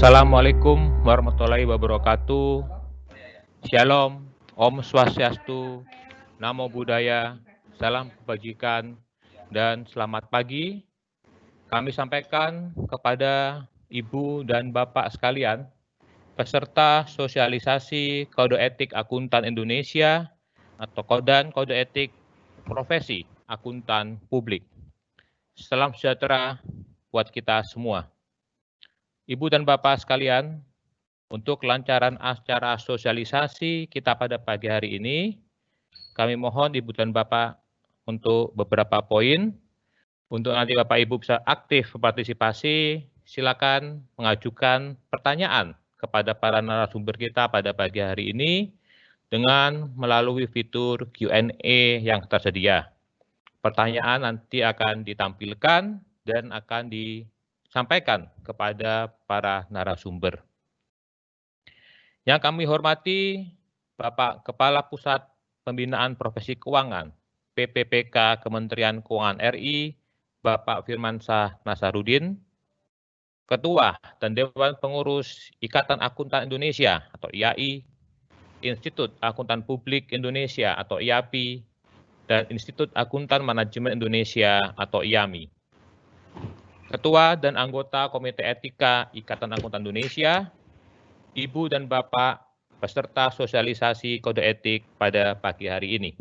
Assalamualaikum warahmatullahi wabarakatuh. Shalom, Om Swastiastu, Namo Buddhaya, salam kebajikan, dan selamat pagi. Kami sampaikan kepada Ibu dan Bapak sekalian, peserta sosialisasi Kode Etik Akuntan Indonesia atau Kode Etik Profesi Akuntan Publik. Salam sejahtera buat kita semua. Ibu dan Bapak sekalian, untuk kelancaran acara sosialisasi kita pada pagi hari ini, kami mohon Ibu dan Bapak untuk beberapa poin. Untuk nanti Bapak Ibu bisa aktif berpartisipasi, silakan mengajukan pertanyaan kepada para narasumber kita pada pagi hari ini dengan melalui fitur Q&A yang tersedia. Pertanyaan nanti akan ditampilkan dan akan disampaikan kepada para narasumber. Yang kami hormati Bapak Kepala Pusat Pembinaan Profesi Keuangan, PPPK Kementerian Keuangan RI, Bapak Firmansyah Nasaruddin, Ketua dan Dewan Pengurus Ikatan Akuntan Indonesia atau IAI, Institut Akuntan Publik Indonesia atau IAPI, dan Institut Akuntan Manajemen Indonesia atau IAMI. Ketua dan anggota Komite Etika Ikatan Akuntan Indonesia, Ibu dan Bapak peserta sosialisasi kode etik pada pagi hari ini.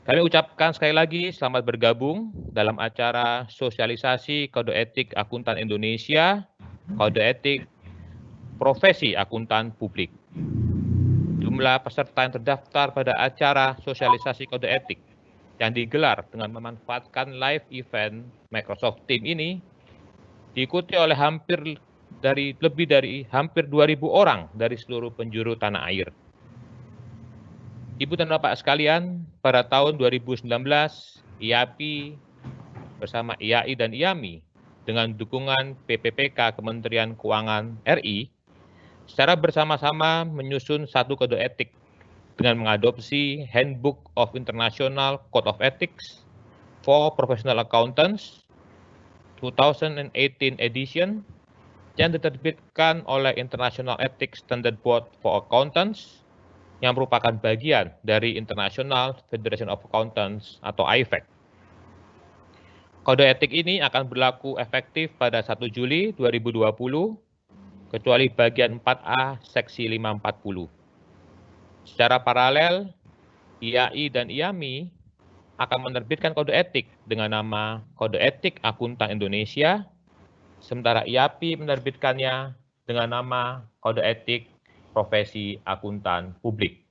Kami ucapkan sekali lagi selamat bergabung dalam acara sosialisasi kode etik akuntan Indonesia, kode etik profesi akuntan publik. Jumlah peserta yang terdaftar pada acara sosialisasi kode etik yang digelar dengan memanfaatkan live event Microsoft Teams ini diikuti oleh lebih dari hampir 2.000 orang dari seluruh penjuru tanah air. Ibu dan Bapak sekalian, pada tahun 2019, IAPI bersama IAI dan IAMI dengan dukungan PPPK Kementerian Keuangan RI secara bersama-sama menyusun satu kode etik dengan mengadopsi Handbook of International Code of Ethics for Professional Accountants 2018 edition yang diterbitkan oleh International Ethics Standard Board for Accountants yang merupakan bagian dari International Federation of Accountants atau IFAC. Kode etik ini akan berlaku efektif pada 1 Juli 2020, kecuali bagian 4A Seksi 540. Secara paralel, IAI dan IAMI akan menerbitkan kode etik dengan nama Kode Etik Akuntan Indonesia, sementara IAPI menerbitkannya dengan nama Kode Etik Profesi Akuntan Publik.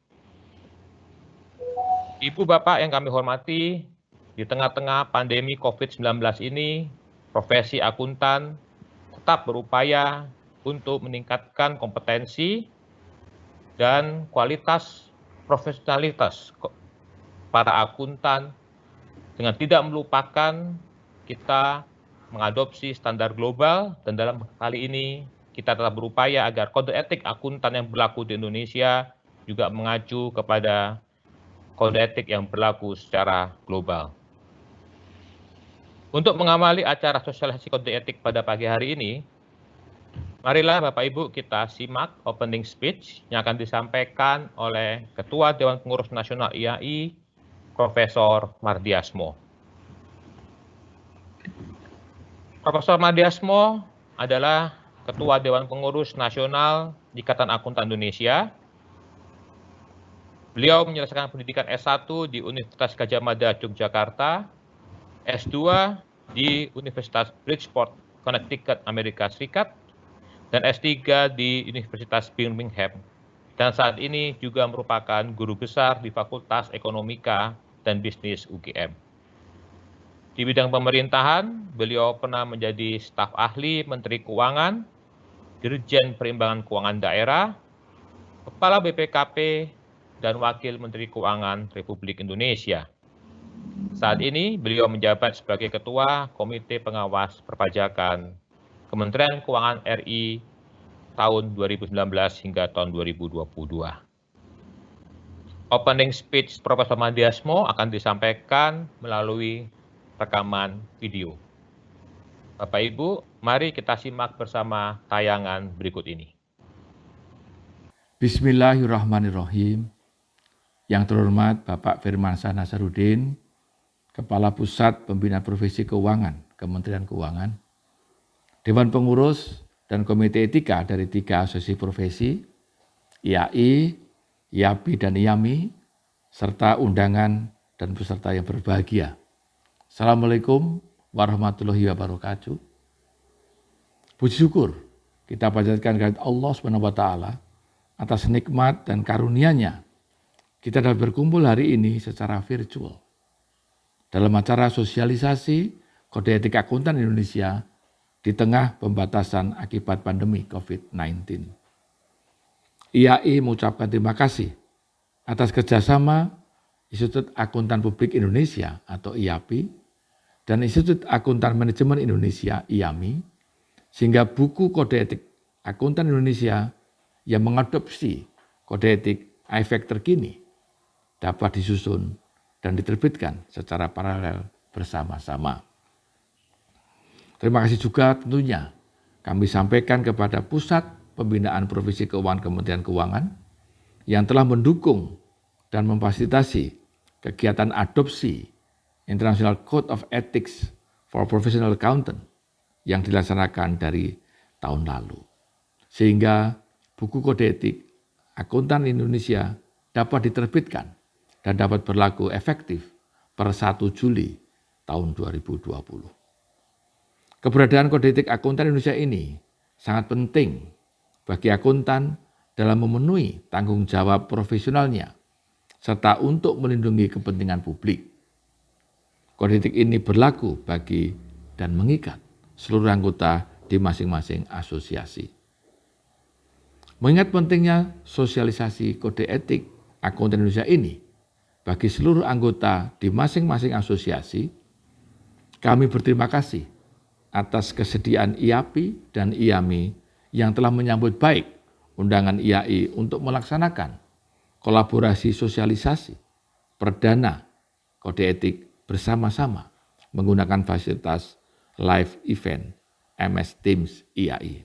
Ibu Bapak yang kami hormati, di tengah-tengah pandemi COVID-19 ini, profesi akuntan tetap berupaya untuk meningkatkan kompetensi dan kualitas profesionalitas para akuntan dengan tidak melupakan kita mengadopsi standar global, dan dalam kali ini kita tetap berupaya agar kode etik akuntan yang berlaku di Indonesia juga mengacu kepada kode etik yang berlaku secara global. Untuk mengamali acara sosialisasi kode etik pada pagi hari ini, marilah Bapak Ibu kita simak opening speech yang akan disampaikan oleh Ketua Dewan Pengurus Nasional IAI, Profesor Mardiasmo. Profesor Mardiasmo adalah Ketua Dewan Pengurus Nasional Ikatan Akuntan Indonesia. Beliau menyelesaikan pendidikan S1 di Universitas Gadjah Mada, Yogyakarta, S2 di Universitas Bridgeport, Connecticut, Amerika Serikat, dan S3 di Universitas Birmingham. Dan saat ini juga merupakan guru besar di Fakultas Ekonomika dan Bisnis UGM. Di bidang pemerintahan, beliau pernah menjadi staf ahli Menteri Keuangan, Dirjen Perimbangan Keuangan Daerah, Kepala BPKP, dan Wakil Menteri Keuangan Republik Indonesia. Saat ini, beliau menjabat sebagai Ketua Komite Pengawas Perpajakan Kementerian Keuangan RI tahun 2019 hingga tahun 2022. Opening speech Profesor Mardiasmo akan disampaikan melalui rekaman video. Bapak Ibu, Mari kita simak bersama tayangan berikut ini. Bismillahirrahmanirrahim. Yang terhormat Bapak Firmansyah Nasaruddin, Kepala Pusat Pembinaan Profesi Keuangan, Kementerian Keuangan, Dewan Pengurus dan Komite Etika dari 3 asosiasi profesi, IAI, IAPI, dan IAMI, serta undangan dan peserta yang berbahagia. Assalamualaikum warahmatullahi wabarakatuh. Puji syukur kita panjatkan kepada Allah SWT atas nikmat dan karunia-Nya. Kita dapat berkumpul hari ini secara virtual dalam acara sosialisasi Kode Etik Akuntan Indonesia di tengah pembatasan akibat pandemi COVID-19. IAI mengucapkan terima kasih atas kerjasama Institut Akuntan Publik Indonesia atau IAPI dan Institut Akuntan Manajemen Indonesia IAMI, sehingga buku Kode Etik Akuntan Indonesia yang mengadopsi Kode Etik AIFAC terkini dapat disusun dan diterbitkan secara paralel bersama-sama. Terima kasih juga tentunya kami sampaikan kepada Pusat Pembinaan Profesi Keuangan Kementerian Keuangan yang telah mendukung dan memfasilitasi kegiatan adopsi International Code of Ethics for Professional Accountant yang dilaksanakan dari tahun lalu. Sehingga buku Kode Etik Akuntan Indonesia dapat diterbitkan dan dapat berlaku efektif per 1 Juli tahun 2020. Keberadaan Kode Etik Akuntan Indonesia ini sangat penting bagi akuntan dalam memenuhi tanggung jawab profesionalnya serta untuk melindungi kepentingan publik. Kode etik ini berlaku bagi dan mengikat seluruh anggota di masing-masing asosiasi. Mengingat pentingnya sosialisasi Kode Etik Akuntan Indonesia ini bagi seluruh anggota di masing-masing asosiasi, kami berterima kasih atas kesediaan IAPI dan IAMI yang telah menyambut baik undangan IAI untuk melaksanakan kolaborasi sosialisasi perdana Kode Etik bersama-sama menggunakan fasilitas live event MS Teams IAI.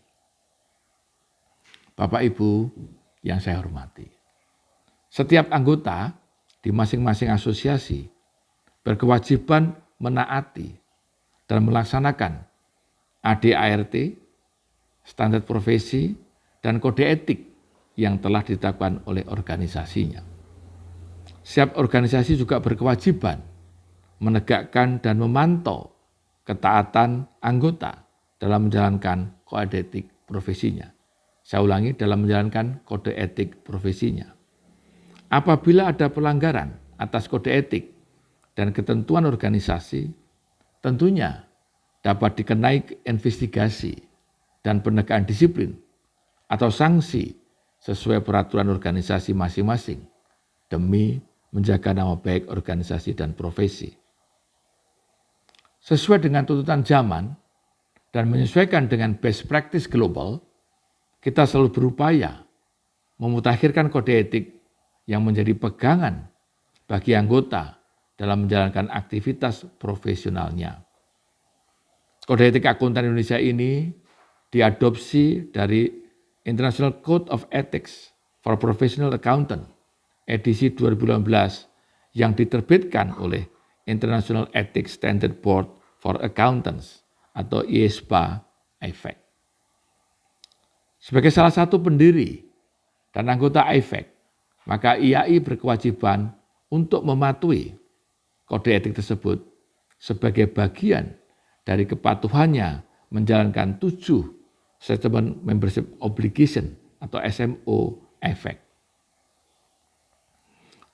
Bapak Ibu yang saya hormati, setiap anggota di masing-masing asosiasi berkewajiban menaati dan melaksanakan ADART, standar profesi, dan kode etik yang telah ditetapkan oleh organisasinya. Setiap organisasi juga berkewajiban menegakkan dan memantau ketaatan anggota dalam menjalankan kode etik profesinya. Saya ulangi, dalam menjalankan kode etik profesinya. Apabila ada pelanggaran atas kode etik dan ketentuan organisasi, tentunya dapat dikenai investigasi dan penegakan disiplin atau sanksi sesuai peraturan organisasi masing-masing demi menjaga nama baik organisasi dan profesi. Sesuai dengan tuntutan zaman dan menyesuaikan dengan best practice global, kita selalu berupaya memutakhirkan kode etik yang menjadi pegangan bagi anggota dalam menjalankan aktivitas profesionalnya. Kode etik akuntan Indonesia ini diadopsi dari International Code of Ethics for Professional Accountant edisi 2018 yang diterbitkan oleh International Ethics Standard Board for Accountants atau IESPA AIFAC. Sebagai salah satu pendiri dan anggota AIFAC, maka IAI berkewajiban untuk mematuhi kode etik tersebut sebagai bagian dari kepatuhannya menjalankan 7 Statement Membership Obligation atau SMO AIFAC.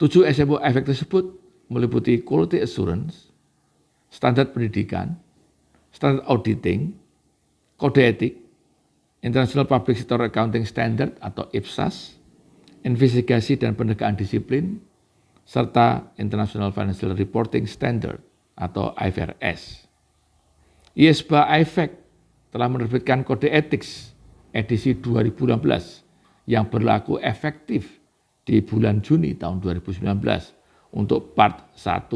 7 SMO AIFAC tersebut meliputi Quality Assurance, standar pendidikan, standar auditing, kode etik, International Public Sector Accounting Standard atau IPSAS, investigasi dan penegakan disiplin, serta International Financial Reporting Standard atau IFRS. IESPA AIFAC telah menerbitkan Kode Etik edisi 2016 yang berlaku efektif di bulan Juni tahun 2019 untuk part 1,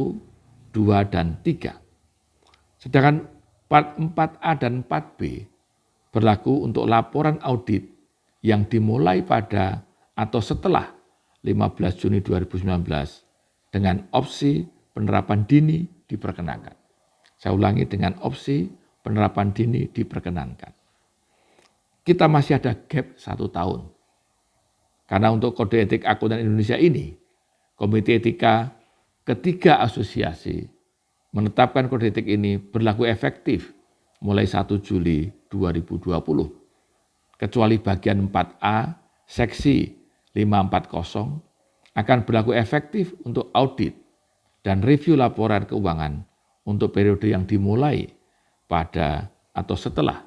2, dan 3. Sedangkan part 4A dan 4B berlaku untuk laporan audit yang dimulai pada atau setelah 15 Juni 2019 dengan opsi penerapan dini diperkenankan. Saya ulangi, dengan opsi penerapan dini diperkenankan. Kita masih ada gap 1 tahun. Karena untuk kode etik akuntan Indonesia ini, Komite Etika ketiga asosiasi menetapkan kode etik ini berlaku efektif mulai 1 Juli 2020. Kecuali bagian 4A, seksi 540 akan berlaku efektif untuk audit dan review laporan keuangan untuk periode yang dimulai pada atau setelah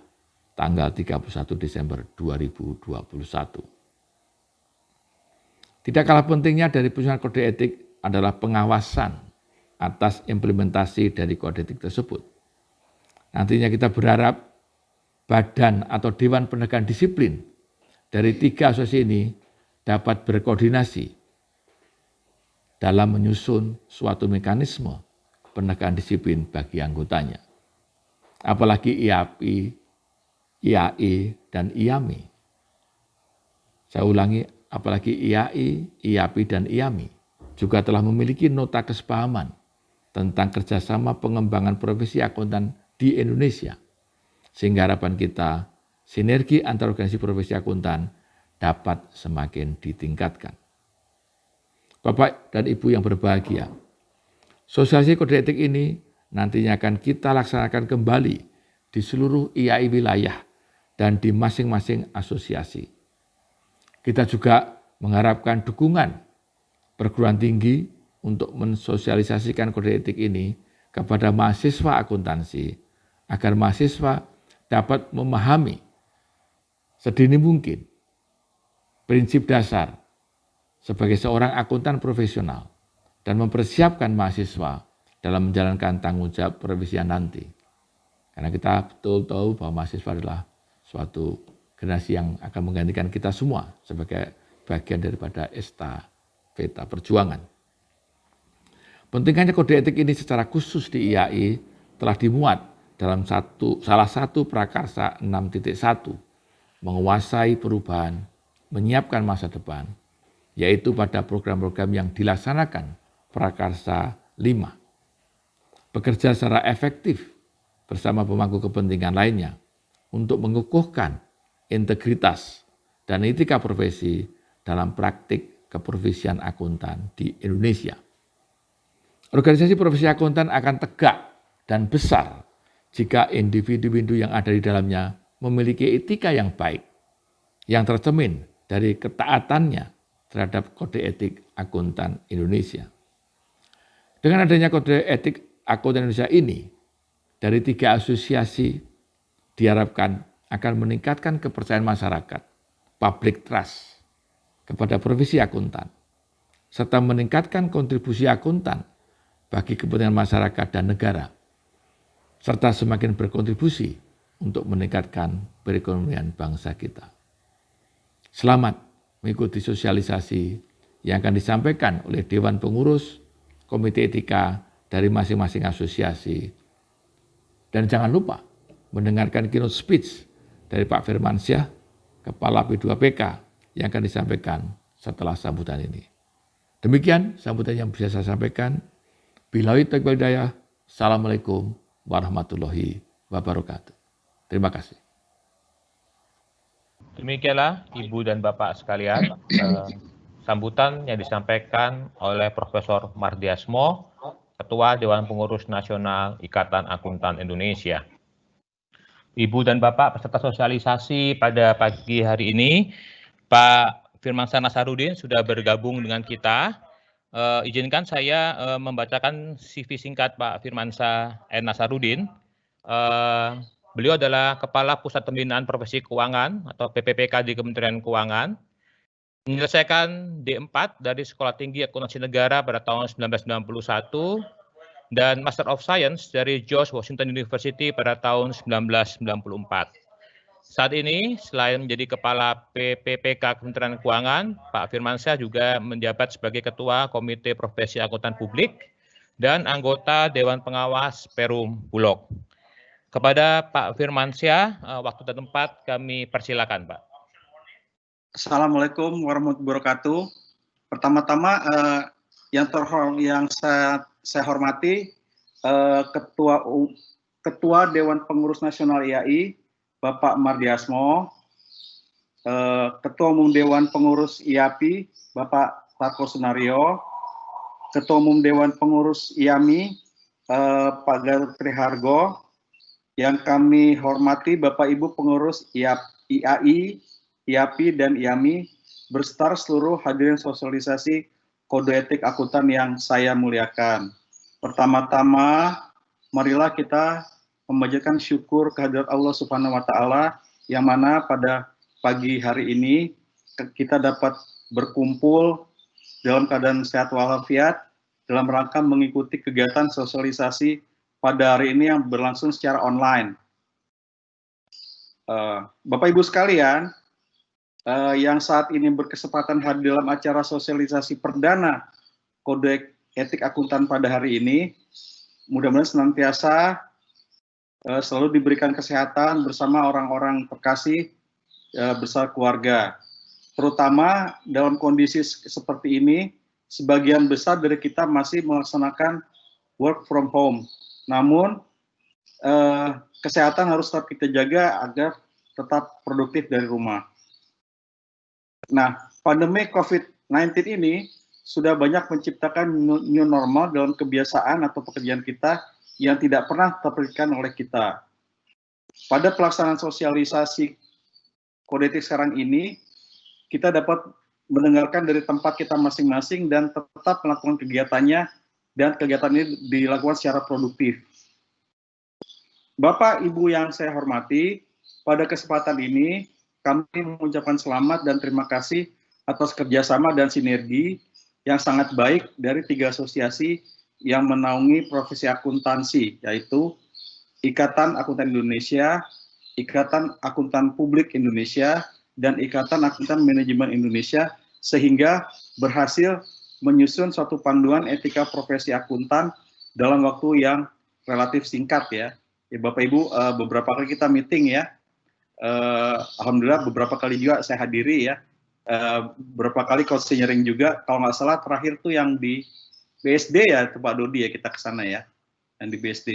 tanggal 31 Desember 2021. Tidak kalah pentingnya dari penyusunan kode etik adalah pengawasan atas implementasi dari kode etik tersebut. Nantinya kita berharap badan atau Dewan Penegakan Disiplin dari 3 asosiasi ini dapat berkoordinasi dalam menyusun suatu mekanisme penegakan disiplin bagi anggotanya. Apalagi IAPI, IAI, dan IAMI. Saya ulangi, apalagi IAI, IAPI, dan IAMI juga telah memiliki nota kesepahaman tentang kerjasama pengembangan profesi akuntan di Indonesia. Sehingga harapan kita, sinergi antar organisasi profesi akuntan dapat semakin ditingkatkan. Bapak dan Ibu yang berbahagia, sosialisasi kode etik ini nantinya akan kita laksanakan kembali di seluruh IAI wilayah dan di masing-masing asosiasi. Kita juga mengharapkan dukungan perguruan tinggi untuk mensosialisasikan kode etik ini kepada mahasiswa akuntansi agar mahasiswa dapat memahami sedini mungkin prinsip dasar sebagai seorang akuntan profesional dan mempersiapkan mahasiswa dalam menjalankan tanggung jawab perwisian nanti. Karena kita betul tahu bahwa mahasiswa adalah suatu generasi yang akan menggantikan kita semua sebagai bagian daripada estafeta perjuangan. Pentingnya kode etik ini secara khusus di IAI telah dimuat dalam salah satu prakarsa 6.1, menguasai perubahan, menyiapkan masa depan, yaitu pada program-program yang dilaksanakan prakarsa 5. Bekerja secara efektif bersama pemangku kepentingan lainnya untuk mengukuhkan integritas dan etika profesi dalam praktik keprofesian akuntan di Indonesia. Organisasi profesi akuntan akan tegak dan besar jika individu-individu yang ada di dalamnya memiliki etika yang baik, yang tercermin dari ketaatannya terhadap kode etik akuntan Indonesia. Dengan adanya kode etik akuntan Indonesia ini, dari 3 asosiasi diharapkan akan meningkatkan kepercayaan masyarakat, public trust, kepada profesi akuntan, serta meningkatkan kontribusi akuntan bagi kepentingan masyarakat dan negara, serta semakin berkontribusi untuk meningkatkan perekonomian bangsa kita. Selamat mengikuti sosialisasi yang akan disampaikan oleh Dewan Pengurus, Komite Etika dari masing-masing asosiasi. Dan jangan lupa mendengarkan keynote speech dari Pak Firmansyah, Kepala P2PK yang akan disampaikan setelah sambutan ini. Demikian sambutan yang bisa saya sampaikan. Billahi taufiq wal hidayah. Assalamualaikum warahmatullahi wabarakatuh. Terima kasih. Demikianlah Ibu dan Bapak sekalian, sambutan yang disampaikan oleh Profesor Mardiasmo, Ketua Dewan Pengurus Nasional Ikatan Akuntan Indonesia. Ibu dan Bapak peserta sosialisasi pada pagi hari ini, Pak Firmansyah Nasaruddin sudah bergabung dengan kita. Izinkan saya membacakan CV singkat Pak Firmansyah Nasaruddin. Beliau adalah Kepala Pusat Pembinaan Profesi Keuangan atau PPPK di Kementerian Keuangan. Menyelesaikan D4 dari Sekolah Tinggi Akuntansi Negara pada tahun 1991 dan Master of Science dari George Washington University pada tahun 1994. Saat ini, selain menjadi Kepala PPPK Kementerian Keuangan, Pak Firmansyah juga menjabat sebagai Ketua Komite Profesi Akuntan Publik dan anggota Dewan Pengawas Perum Bulog. Kepada Pak Firmansyah, waktu dan tempat kami persilakan, Pak. Assalamualaikum warahmatullahi wabarakatuh. Pertama-tama yang saya hormati Ketua Dewan Pengurus Nasional IAI Bapak Mardiasmo, Ketua Umum Dewan Pengurus IAPI Bapak Tarko Sunario, Ketua Umum Dewan Pengurus IAMI Pak Gatot Trihargo, yang kami hormati Bapak Ibu Pengurus IAI, IAPI, dan IAMI, beserta seluruh hadirin sosialisasi kode etik akuntan yang saya muliakan. Pertama-tama, marilah kita memanjatkan syukur kehadirat Allah Subhanahu wa Ta'ala, yang mana pada pagi hari ini kita dapat berkumpul dalam keadaan sehat walafiat dalam rangka mengikuti kegiatan sosialisasi pada hari ini yang berlangsung secara online. Bapak Ibu sekalian, yang saat ini berkesempatan hadir dalam acara sosialisasi perdana kode etik akuntan pada hari ini, mudah-mudahan senantiasa selalu diberikan kesehatan bersama orang-orang terkasih bersama keluarga. Terutama dalam kondisi seperti ini, sebagian besar dari kita masih melaksanakan work from home. Namun, kesehatan harus tetap kita jaga agar tetap produktif dari rumah. Nah, pandemi COVID-19 ini sudah banyak menciptakan new normal dalam kebiasaan atau pekerjaan kita yang tidak pernah terpikirkan oleh kita. Pada pelaksanaan sosialisasi kode etik sekarang ini, kita dapat mendengarkan dari tempat kita masing-masing dan tetap melakukan kegiatannya, dan kegiatan ini dilakukan secara produktif. Bapak, Ibu yang saya hormati, pada kesempatan ini kami mengucapkan selamat dan terima kasih atas kerjasama dan sinergi yang sangat baik dari 3 asosiasi yang menaungi profesi akuntansi, yaitu Ikatan Akuntan Indonesia, Ikatan Akuntan Publik Indonesia, dan Ikatan Akuntan Manajemen Indonesia, sehingga berhasil menyusun suatu panduan etika profesi akuntan dalam waktu yang relatif singkat ya. Bapak Ibu, beberapa kali kita meeting ya. Alhamdulillah beberapa kali juga saya hadiri ya. Beberapa kali coaching juga. Kalau nggak salah terakhir tuh yang di BSD ya, itu Pak Dodi ya, kita ke sana ya. Yang di BSD.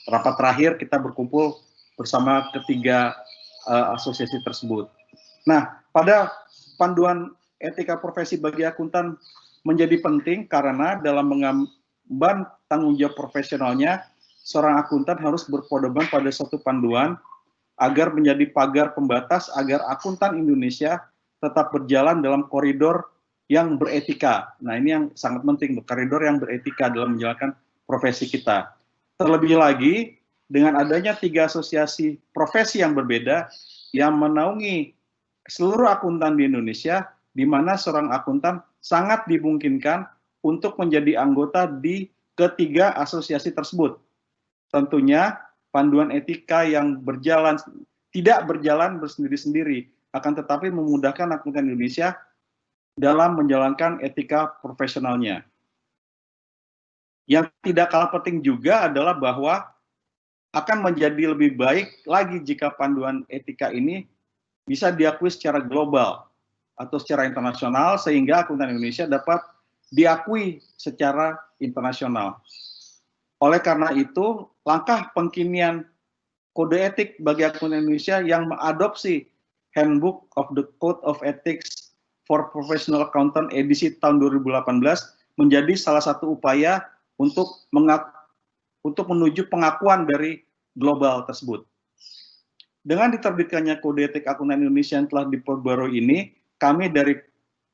Rapat terakhir kita berkumpul bersama ketiga asosiasi tersebut. Nah, pada panduan etika profesi bagi akuntan menjadi penting karena dalam mengemban tanggung jawab profesionalnya, seorang akuntan harus berpedoman pada suatu panduan agar menjadi pagar pembatas agar akuntan Indonesia tetap berjalan dalam koridor yang beretika. Nah, ini yang sangat penting, koridor yang beretika dalam menjalankan profesi kita. Terlebih lagi, dengan adanya 3 asosiasi profesi yang berbeda yang menaungi seluruh akuntan di Indonesia, di mana seorang akuntan sangat dimungkinkan untuk menjadi anggota di ketiga asosiasi tersebut. Tentunya panduan etika yang tidak berjalan bersendiri-sendiri, akan tetapi memudahkan akuntan Indonesia dalam menjalankan etika profesionalnya. Yang tidak kalah penting juga adalah bahwa akan menjadi lebih baik lagi jika panduan etika ini bisa diakui secara global atau secara internasional, sehingga akuntan Indonesia dapat diakui secara internasional. Oleh karena itu, langkah pengkinian kode etik bagi akuntan Indonesia yang mengadopsi Handbook of the Code of Ethics for Professional Accountant edisi tahun 2018 menjadi salah satu upaya untuk menuju pengakuan dari global tersebut. Dengan diterbitkannya kode etik akuntan Indonesia yang telah diperbarui ini, kami dari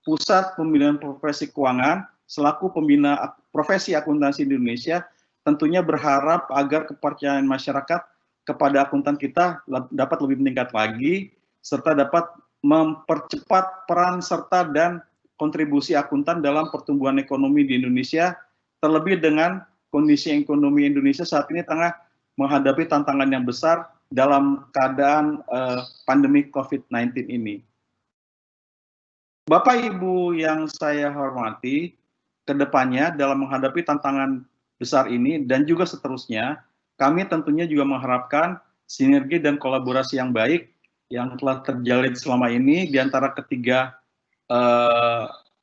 Pusat Pembinaan Profesi Keuangan selaku pembina profesi akuntansi di Indonesia tentunya berharap agar kepercayaan masyarakat kepada akuntan kita dapat lebih meningkat lagi, serta dapat mempercepat peran serta dan kontribusi akuntan dalam pertumbuhan ekonomi di Indonesia, terlebih dengan kondisi ekonomi Indonesia saat ini tengah menghadapi tantangan yang besar dalam keadaan pandemi COVID-19 ini. Bapak Ibu yang saya hormati, kedepannya dalam menghadapi tantangan besar ini dan juga seterusnya, kami tentunya juga mengharapkan sinergi dan kolaborasi yang baik yang telah terjalin selama ini di antara ketiga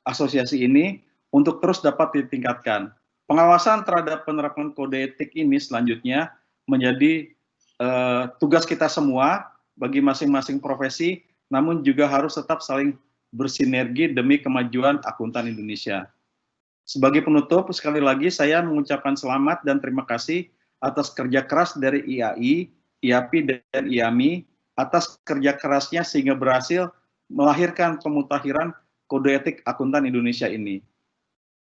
asosiasi ini untuk terus dapat ditingkatkan. Pengawasan terhadap penerapan kode etik ini selanjutnya menjadi tugas kita semua bagi masing-masing profesi, namun juga harus tetap saling bersinergi demi kemajuan akuntan Indonesia. Sebagai penutup, sekali lagi saya mengucapkan selamat dan terima kasih atas kerja keras dari IAI, IAPI, dan IAMI, atas kerja kerasnya sehingga berhasil melahirkan pemutakhiran kode etik akuntan Indonesia ini.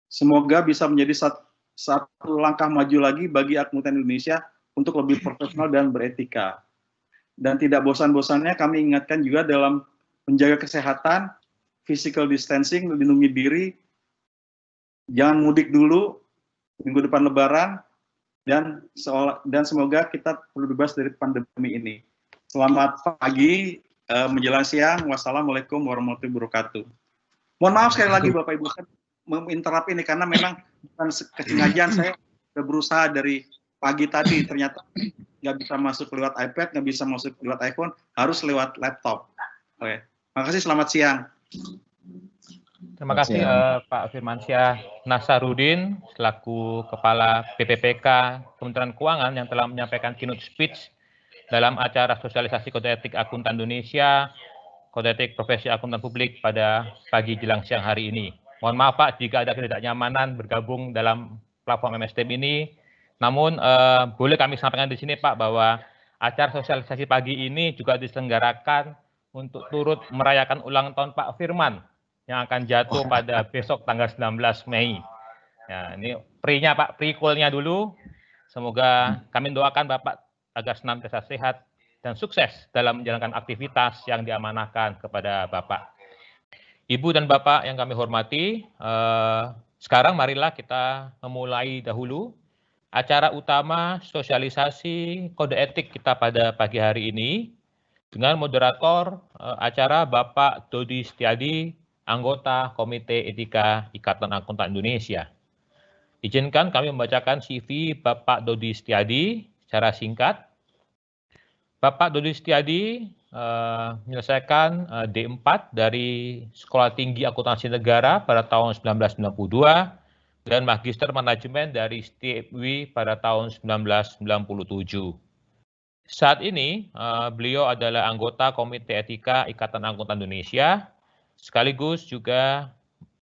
Semoga bisa menjadi satu langkah maju lagi bagi akuntan Indonesia untuk lebih profesional dan beretika. Dan tidak bosan-bosannya kami ingatkan juga dalam menjaga kesehatan, physical distancing, melindungi diri, jangan mudik dulu minggu depan Lebaran, dan semoga kita bebas dari pandemi ini. Selamat pagi, menjelang siang. Wassalamualaikum warahmatullahi wabarakatuh. Mohon maaf sekali lagi Bapak Ibu, saya menginterrupt ini karena memang bukan kesengajaan, saya sudah berusaha dari pagi tadi, ternyata nggak bisa masuk lewat iPad, nggak bisa masuk lewat iPhone, harus lewat laptop. Oke, makasih, selamat siang. Terima kasih Pak Firmansyah Nasarudin selaku Kepala BPPK Kementerian Keuangan yang telah menyampaikan keynote speech dalam acara sosialisasi kode etik akuntan Indonesia, kode etik profesi akuntan publik pada pagi jelang siang hari ini. Mohon maaf Pak jika ada ketidaknyamanan bergabung dalam platform MSTM ini. Namun boleh kami sampaikan di sini Pak bahwa acara sosialisasi pagi ini juga diselenggarakan untuk turut merayakan ulang tahun Pak Firman yang akan jatuh pada besok tanggal 19 Mei. Ya, ini pre-nya Pak, pre-call-nya dulu. Semoga kami doakan Bapak agar senantiasa sehat dan sukses dalam menjalankan aktivitas yang diamanahkan kepada Bapak. Ibu dan Bapak yang kami hormati, sekarang marilah kita memulai dahulu acara utama sosialisasi kode etik kita pada pagi hari ini dengan moderator acara Bapak Dodi Setiadi, anggota Komite Etika Ikatan Akuntan Indonesia. Izinkan kami membacakan CV Bapak Dodi Setiadi secara singkat. Bapak Dodi Setiadi menyelesaikan D4 dari Sekolah Tinggi Akuntansi Negara pada tahun 1992 dan Magister Manajemen dari STIPWI pada tahun 1997. Saat ini beliau adalah anggota Komite Etika Ikatan Akuntan Indonesia, sekaligus juga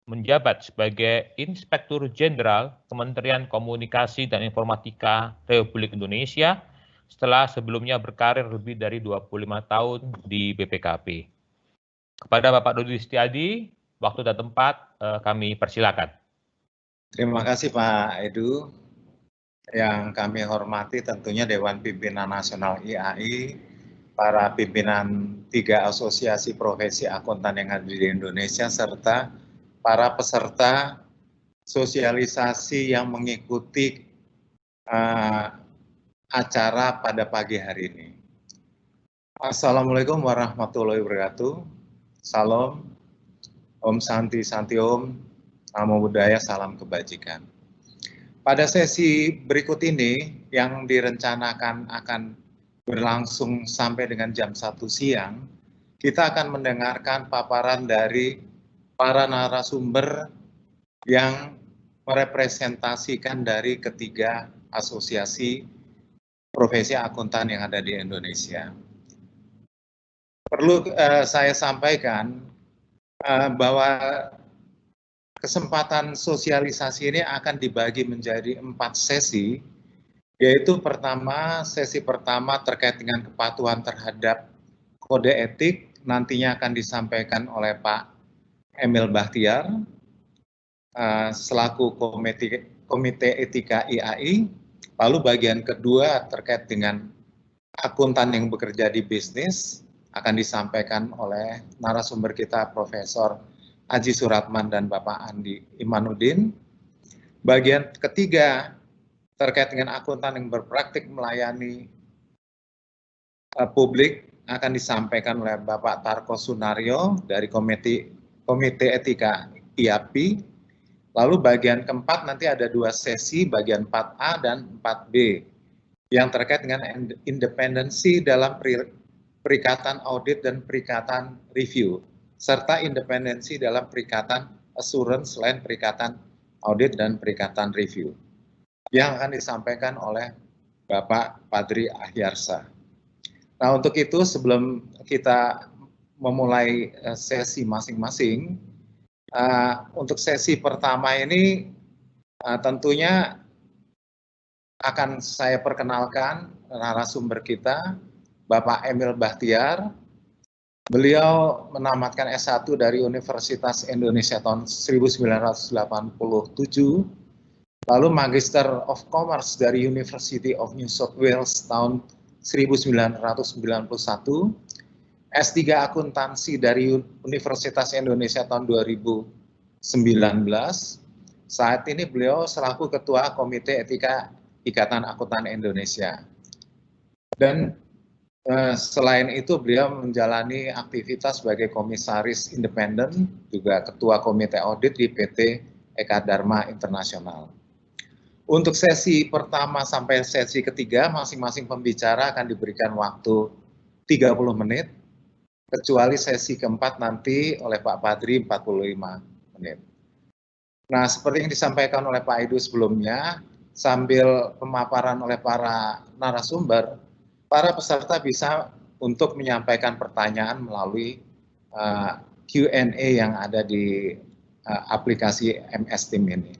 menjabat sebagai Inspektur Jenderal Kementerian Komunikasi dan Informatika Republik Indonesia setelah sebelumnya berkarir lebih dari 25 tahun di BPKP. Kepada Bapak Dodi Setiadi, waktu dan tempat kami persilakan. Terima kasih Pak Edu. Yang kami hormati tentunya Dewan Pimpinan Nasional IAI, para pimpinan 3 asosiasi profesi akuntan yang ada di Indonesia, serta para peserta sosialisasi yang mengikuti acara pada pagi hari ini. Assalamualaikum warahmatullahi wabarakatuh. Salam, Om Santi Santi Om, Namo Buddhaya, salam kebajikan. Pada sesi berikut ini yang direncanakan akan berlangsung sampai dengan jam 1 siang, kita akan mendengarkan paparan dari para narasumber yang merepresentasikan dari ketiga asosiasi profesi akuntan yang ada di Indonesia. Perlu saya sampaikan bahwa kesempatan sosialisasi ini akan dibagi menjadi 4 sesi, yaitu sesi pertama terkait dengan kepatuhan terhadap kode etik, nantinya akan disampaikan oleh Pak Emil Bahtiar, selaku Komite Etika IAI. Lalu bagian kedua terkait dengan akuntan yang bekerja di bisnis akan disampaikan oleh narasumber kita Profesor Aji Suratman dan Bapak Andi Imanuddin. Bagian ketiga terkait dengan akuntan yang berpraktik melayani publik akan disampaikan oleh Bapak Tarko Sunario dari Komite Etika IAPI. Lalu bagian keempat nanti ada 2 sesi, bagian 4A dan 4B. yang terkait dengan independensi dalam perikatan audit dan perikatan review, serta independensi dalam perikatan assurance selain perikatan audit dan perikatan review, yang akan disampaikan oleh Bapak Padri Ahyarsa. Nah, untuk itu sebelum kita memulai sesi masing-masing, untuk sesi pertama ini tentunya akan saya perkenalkan narasumber kita, Bapak Emil Bahtiar. Beliau menamatkan S1 dari Universitas Indonesia tahun 1987, lalu Magister of Commerce dari University of New South Wales tahun 1991, S3 Akuntansi dari Universitas Indonesia tahun 2019. Saat ini beliau selaku Ketua Komite Etika Ikatan Akuntan Indonesia. Dan selain itu beliau menjalani aktivitas sebagai komisaris independen, juga ketua komite audit di PT Eka Dharma Internasional. Untuk sesi pertama sampai sesi ketiga, masing-masing pembicara akan diberikan waktu 30 menit, kecuali sesi keempat nanti oleh Pak Padri 45 menit. Nah, seperti yang disampaikan oleh Pak Edu sebelumnya, sambil pemaparan oleh para narasumber, para peserta bisa untuk menyampaikan pertanyaan melalui Q&A yang ada di aplikasi MS Team ini.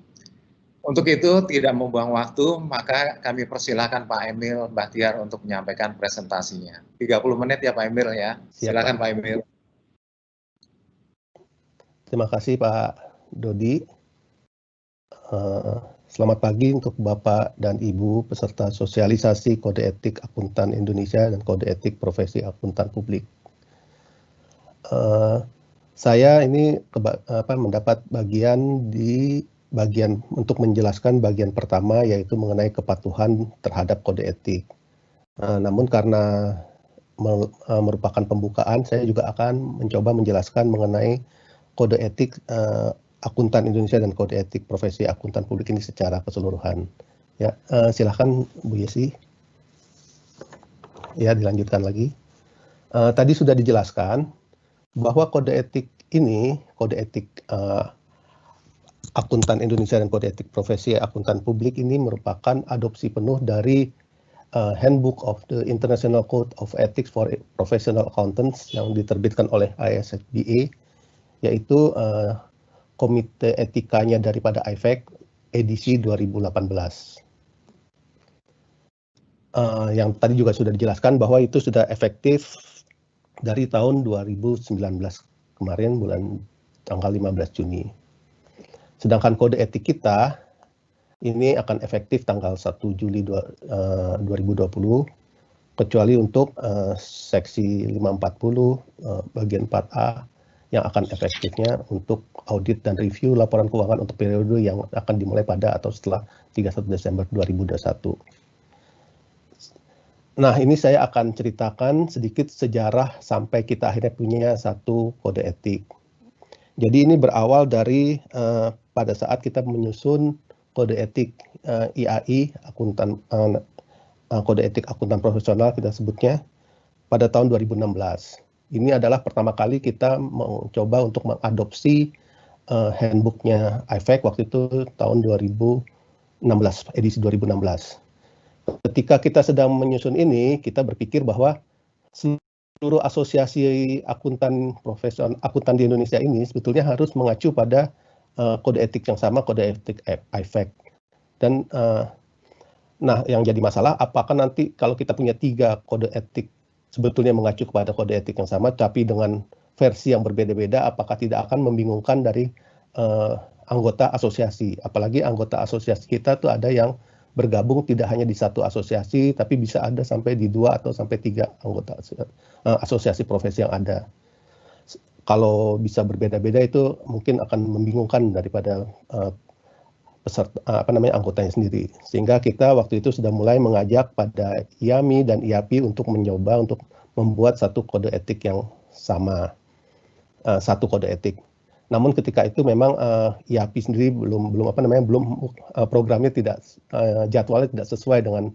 Untuk itu, tidak membuang waktu, maka kami persilakan Pak Emil Bahtiar untuk menyampaikan presentasinya. 30 menit ya Pak Emil ya. Silakan Pak Emil. Terima kasih Pak Dodi. Selamat pagi untuk Bapak dan Ibu peserta sosialisasi Kode Etik Akuntan Indonesia dan Kode Etik Profesi Akuntan Publik. Saya ini mendapat bagian untuk menjelaskan bagian pertama, yaitu mengenai kepatuhan terhadap kode etik. Namun karena merupakan pembukaan, saya juga akan mencoba menjelaskan mengenai kode etik Akuntan Indonesia dan Kode Etik Profesi Akuntan Publik ini secara keseluruhan. Ya, silakan Bu Yesi. Ya, dilanjutkan lagi. Tadi sudah dijelaskan bahwa kode etik ini, kode etik Akuntan Indonesia dan Kode Etik Profesi Akuntan Publik ini merupakan adopsi penuh dari Handbook of the International Code of Ethics for Professional Accountants yang diterbitkan oleh ISSBA, yaitu Komite Etikanya daripada IFAC edisi 2018. Yang tadi juga sudah dijelaskan bahwa itu sudah efektif dari tahun 2019 kemarin, bulan tanggal 15 Juni. Sedangkan kode etik kita ini akan efektif tanggal 1 Juli 2020, kecuali untuk seksi 540 bagian 4A yang akan efektifnya untuk audit dan review laporan keuangan untuk periode yang akan dimulai pada atau setelah 31 Desember 2021. Nah, ini saya akan ceritakan sedikit sejarah sampai kita akhirnya punya satu kode etik. Jadi ini berawal dari pada saat kita menyusun kode etik IAI, kode etik akuntan profesional kita sebutnya, pada tahun 2016. Ini adalah pertama kali kita mencoba untuk mengadopsi handbooknya IFAC waktu itu tahun 2016, edisi 2016. Ketika kita sedang menyusun ini, kita berpikir bahwa seluruh asosiasi akuntan profesional akuntan di Indonesia ini sebetulnya harus mengacu pada kode etik yang sama, kode etik IFAC. Dan nah, yang jadi masalah apakah nanti kalau kita punya 3 kode etik sebetulnya mengacu kepada kode etik yang sama, tapi dengan versi yang berbeda-beda, apakah tidak akan membingungkan dari anggota asosiasi? Apalagi anggota asosiasi kita tuh ada yang bergabung tidak hanya di satu asosiasi, tapi bisa ada sampai di 2 atau sampai 3 anggota asosiasi profesi yang ada. Kalau bisa berbeda-beda itu mungkin akan membingungkan daripada peserta, anggotanya sendiri. Sehingga kita waktu itu sudah mulai mengajak pada IAMI dan IAPI untuk mencoba untuk membuat satu kode etik yang sama, satu kode etik. Namun ketika itu memang IAPI sendiri belum programnya tidak, jadwalnya tidak sesuai dengan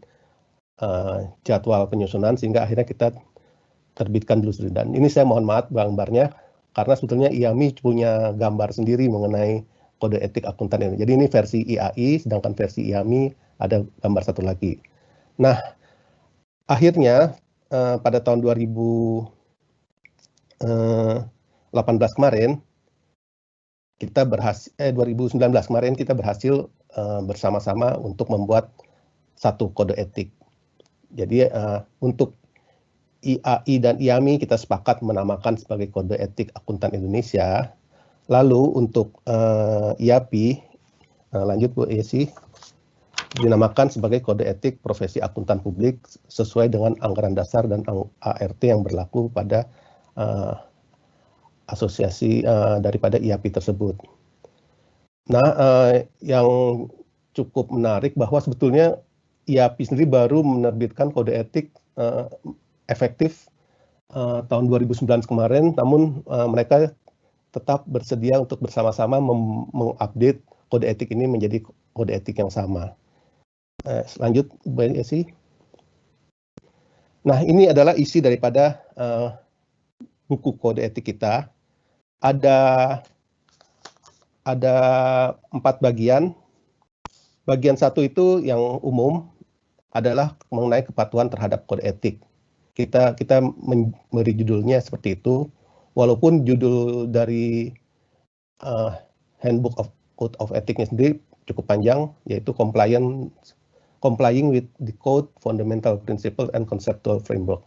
jadwal penyusunan sehingga akhirnya kita terbitkan dulu sendiri. Dan ini saya mohon maaf gambarnya karena sebetulnya IAMI punya gambar sendiri mengenai kode etik akuntan ini. Jadi ini versi IAI, sedangkan versi IAMI ada gambar satu lagi. Nah, akhirnya pada tahun 2018 kemarin, 2019 kemarin kita berhasil bersama-sama untuk membuat satu kode etik. Jadi untuk IAI dan IAMI kita sepakat menamakan sebagai Kode Etik Akuntan Indonesia. Lalu untuk IAPI, lanjut Bu Yesi, dinamakan sebagai Kode Etik Profesi Akuntan Publik sesuai dengan anggaran dasar dan ART yang berlaku pada asosiasi daripada IAPI tersebut. Nah, yang cukup menarik bahwa sebetulnya IAPI sendiri baru menerbitkan kode etik efektif tahun 2019 kemarin, namun mereka tetap bersedia untuk bersama-sama mengupdate kode etik ini menjadi kode etik yang sama. Lanjut, Bu Yesi. Nah, ini adalah isi daripada buku kode etik kita. Ada 4 bagian. Bagian 1 itu yang umum adalah mengenai kepatuhan terhadap kode etik. Kita memberi judulnya seperti itu, walaupun judul dari Handbook of Code of Ethics-nya sendiri cukup panjang, yaitu Complying with the Code Fundamental Principle and Conceptual Framework.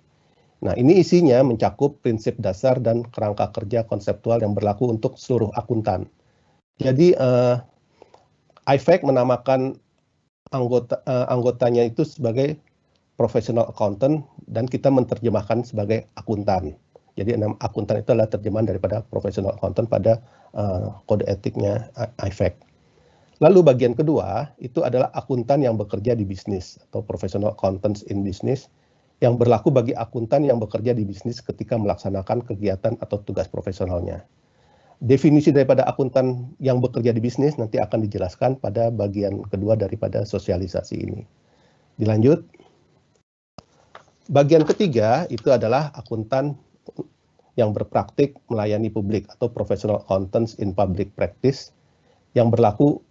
Nah, ini isinya mencakup prinsip dasar dan kerangka kerja konseptual yang berlaku untuk seluruh akuntan. Jadi, IFAC menamakan anggotanya itu sebagai professional accountant dan kita menerjemahkan sebagai akuntan. Jadi akuntan itu adalah terjemahan daripada professional accountant pada kode etiknya IFAC. Lalu bagian kedua itu adalah akuntan yang bekerja di bisnis atau professional accountants in business yang berlaku bagi akuntan yang bekerja di bisnis ketika melaksanakan kegiatan atau tugas profesionalnya. Definisi daripada akuntan yang bekerja di bisnis nanti akan dijelaskan pada bagian kedua daripada sosialisasi ini. Dilanjut. Bagian ketiga itu adalah akuntan yang berpraktik melayani publik atau professional accountants in public practice yang berlaku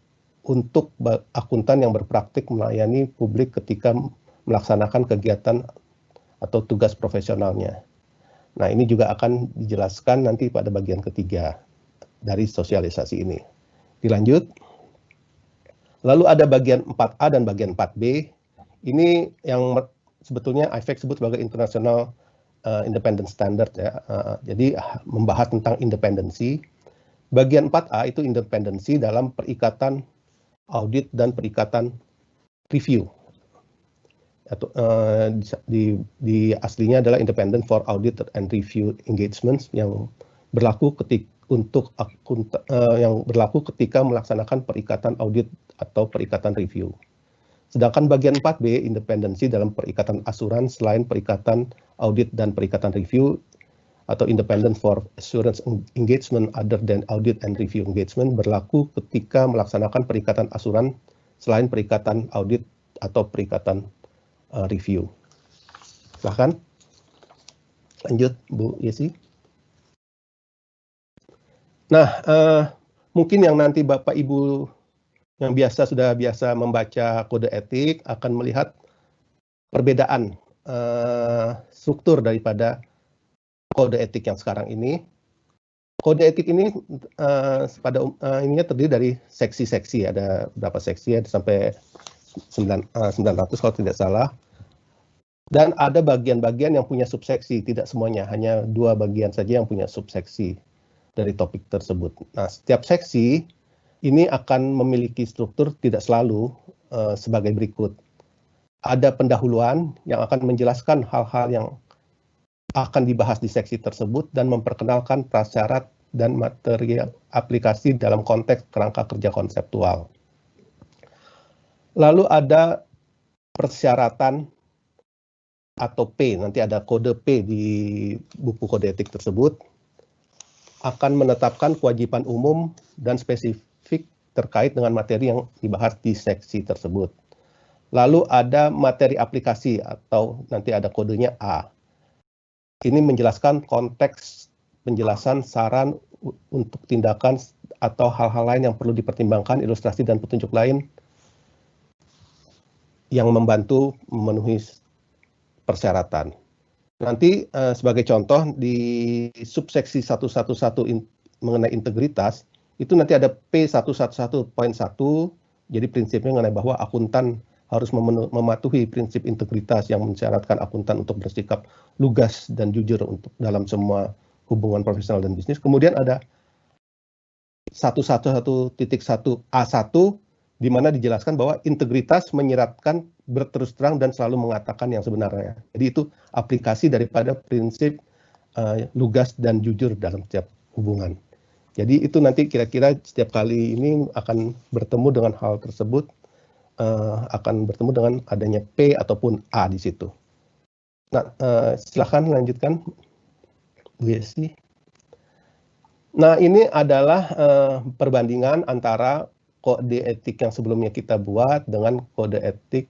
untuk akuntan yang berpraktik melayani publik ketika melaksanakan kegiatan atau tugas profesionalnya. Nah, ini juga akan dijelaskan nanti pada bagian ketiga dari sosialisasi ini. Dilanjut. Lalu ada bagian 4A dan bagian 4B. Ini yang sebetulnya IFAC sebut sebagai International Independent Standard ya. Jadi membahas tentang independensi. Bagian 4A itu independensi dalam perikatan audit dan perikatan review. Atau di aslinya adalah Independent for Audit and Review Engagements yang berlaku ketika melaksanakan perikatan audit atau perikatan review. Sedangkan bagian 4B, independensi dalam perikatan asuran selain perikatan audit dan perikatan review atau independent for assurance engagement other than audit and review engagement berlaku ketika melaksanakan perikatan asuran selain perikatan audit atau perikatan review. Silahkan. Lanjut, Bu Yesi. Nah, mungkin yang nanti Bapak Ibu yang sudah biasa membaca kode etik akan melihat perbedaan struktur daripada kode etik yang sekarang ini. Kode etik ini ininya terdiri dari seksi-seksi, ada berapa seksi, ada sampai 900 kalau tidak salah. Dan ada bagian-bagian yang punya subseksi, tidak semuanya, hanya 2 bagian saja yang punya subseksi dari topik tersebut. Nah, setiap seksi ini akan memiliki struktur tidak selalu sebagai berikut. Ada pendahuluan yang akan menjelaskan hal-hal yang akan dibahas di seksi tersebut dan memperkenalkan prasyarat dan materi aplikasi dalam konteks kerangka kerja konseptual. Lalu ada persyaratan atau P, nanti ada kode P di buku kode etik tersebut, akan menetapkan kewajiban umum dan spesifik terkait dengan materi yang dibahas di seksi tersebut. Lalu ada materi aplikasi atau nanti ada kodenya A. Ini menjelaskan konteks penjelasan saran untuk tindakan atau hal-hal lain yang perlu dipertimbangkan, ilustrasi dan petunjuk lain yang membantu memenuhi persyaratan. Nanti sebagai contoh di subseksi 111 mengenai integritas, itu nanti ada P111.1, jadi prinsipnya mengenai bahwa akuntan harus mematuhi prinsip integritas yang mensyaratkan akuntan untuk bersikap lugas dan jujur untuk dalam semua hubungan profesional dan bisnis. Kemudian ada 111.1A1 di mana dijelaskan bahwa integritas menyiratkan berterus terang dan selalu mengatakan yang sebenarnya. Jadi itu aplikasi daripada prinsip lugas dan jujur dalam setiap hubungan. Jadi itu nanti kira-kira setiap kali ini akan bertemu dengan hal tersebut, akan bertemu dengan adanya P ataupun A di situ. Nah, silakan lanjutkan, Bu Yesi. Nah, ini adalah perbandingan antara kode etik yang sebelumnya kita buat dengan kode etik